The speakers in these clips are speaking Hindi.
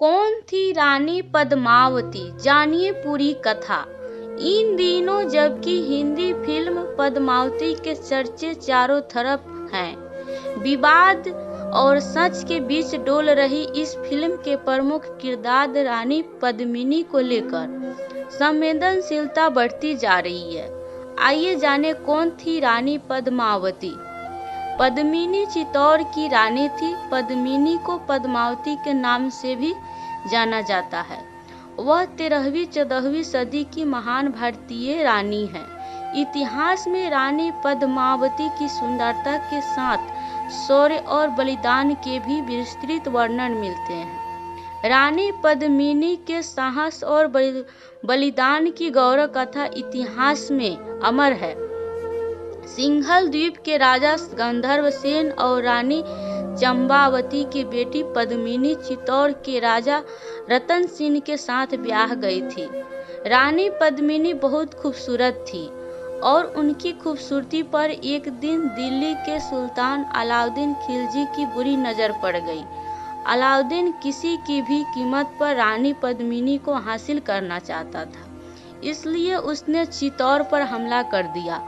कौन थी रानी पद्मावती, जानिए पूरी कथा। इन दिनों जबकि हिंदी फिल्म पद्मावती के चर्चे चारों तरफ हैं, विवाद और सच के बीच डोल रही इस फिल्म के प्रमुख किरदार रानी पद्मिनी को लेकर संवेदनशीलता बढ़ती जा रही है। आइए जाने कौन थी रानी पद्मावती। पद्मिनी चित्तौड़ की रानी थी। पद्मिनी को पद्मावती के नाम से भी जाना जाता है। वह 13वीं-14वीं सदी की महान भारतीय रानी है। इतिहास में रानी पद्मावती की सुंदरता के साथ शौर्य और बलिदान के भी विस्तृत वर्णन मिलते हैं। रानी पद्मिनी के साहस और बलिदान की गौरव कथा इतिहास में अमर है। सिंघल द्वीप के राजा गंधर्व सेन और रानी चंपावती की बेटी पद्मिनी चित्तौड़ के राजा रतन सिंह के साथ ब्याह गई थी। रानी पद्मिनी बहुत खूबसूरत थी और उनकी खूबसूरती पर एक दिन दिल्ली के सुल्तान अलाउद्दीन खिलजी की बुरी नजर पड़ गई। अलाउद्दीन किसी की भी कीमत पर रानी पद्मिनी को हासिल करना चाहता था, इसलिए उसने चित्तौड़ पर हमला कर दिया।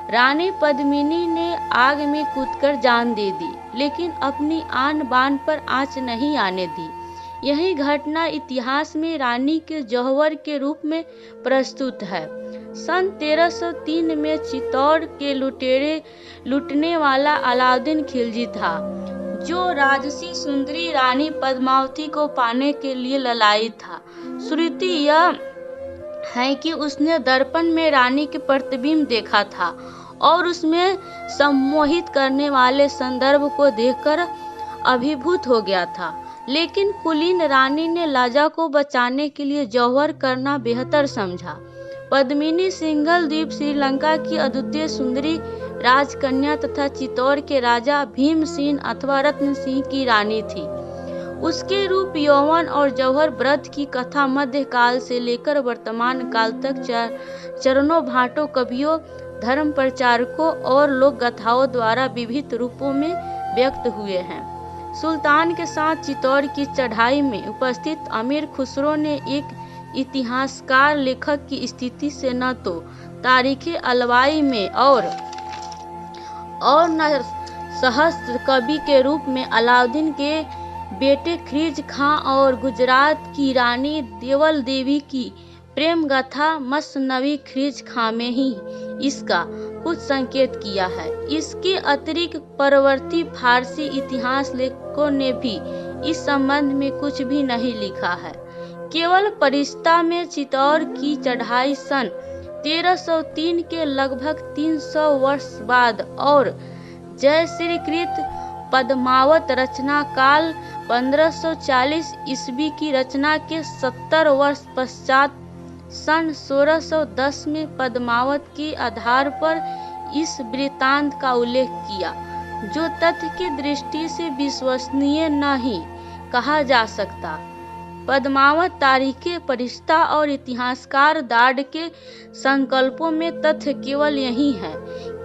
रानी पद्मिनी ने आग में कूदकर जान दे दी, लेकिन अपनी आन बान पर आंच नहीं आने दी। यही घटना इतिहास में रानी के जौहर के रूप में प्रस्तुत है। सन 1303 में चित्तौड़ के लूटने वाला अलाउद्दीन खिलजी था, जो राजसी सुंदरी रानी पद्मावती को पाने के लिए ललायित था। श्रुति यह है कि उसने दर्पण में रानी के प्रतिबिंब देखा था और उसमें सम्मोहित करने वाले संदर्भ को देखकर अभिभूत हो गया था। लेकिन कुलीन रानी ने लाजा को बचाने के लिए जौहर करना बेहतर समझा। पद्मिनी सिंघल द्वीप श्रीलंका की अद्वितीय सुंदरी राजकन्या तथा चित्तौड़ के राजा भीमसेन अथवा रत्न सिंह की रानी थी। उसके रूप, यौवन और जौहर व्रत की कथा मध्यकाल से लेकर वर्तमान काल तक चरणों भाटों, कवियों, धर्म प्रचारकों और लोक गाथाओं द्वारा विविध रूपों में व्यक्त हुए हैं। सुल्तान के साथ चित्तौड़ की चढ़ाई में उपस्थित अमीर खुसरो ने एक इतिहासकार लेखक की स्थिति से न तो तारीखे अलवाई में और न सहस्त्र कवि के रूप में अलाउद्दीन के बेटे खिलजी खां और गुजरात की रानी देवल देवी की प्रेम गाथा मसनवी खिलजी खां में ही इसका कुछ संकेत किया है। इसके अतिरिक्त परवर्ती फारसी इतिहास लेखकों ने भी इस संबंध में कुछ भी नहीं लिखा है। केवल परिश्ता में चित्तौड़ की चढ़ाई सन 1303 के लगभग 300 वर्ष बाद और जयश्रीकृत पद्मावत रचना काल 1540 ईस्वी की रचना के 70 वर्ष पश्चात सन 1610 में पद्मावत के आधार पर इस वृत्तांत का उल्लेख किया, जो तथ्य की दृष्टि से विश्वसनीय नहीं कहा जा सकता। पद्मावत तारीखे परिश्ता और इतिहासकार दाड के संकल्पों में तथ्य केवल यही है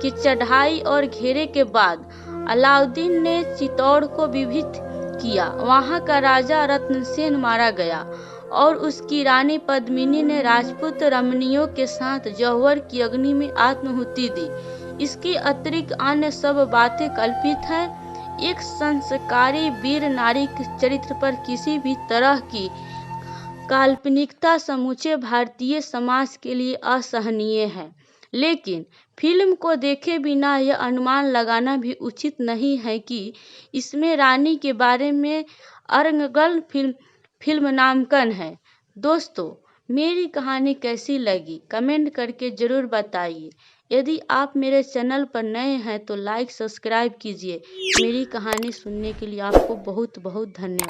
कि चढ़ाई और घेरे के बाद अलाउद्दीन ने चित्तौड़ को विभक्त किया। वहां का राजा रत्नसेन मारा गया और उसकी रानी पद्मिनी ने राजपूत रमणियों के साथ जौहर की अग्नि में आत्माहुति दी। इसके अतिरिक्त अन्य सब बातें कल्पित हैं। एक संस्कारी वीर नारी के चरित्र पर किसी भी तरह की काल्पनिकता समूचे भारतीय समाज के लिए असहनीय है। लेकिन फिल्म को देखे बिना यह अनुमान लगाना भी उचित नहीं है कि इसमें रानी के बारे में अरंगल फिल्म नामांकन है। दोस्तों, मेरी कहानी कैसी लगी कमेंट करके जरूर बताइए। यदि आप मेरे चैनल पर नए हैं तो लाइक सब्सक्राइब कीजिए। मेरी कहानी सुनने के लिए आपको बहुत बहुत धन्यवाद।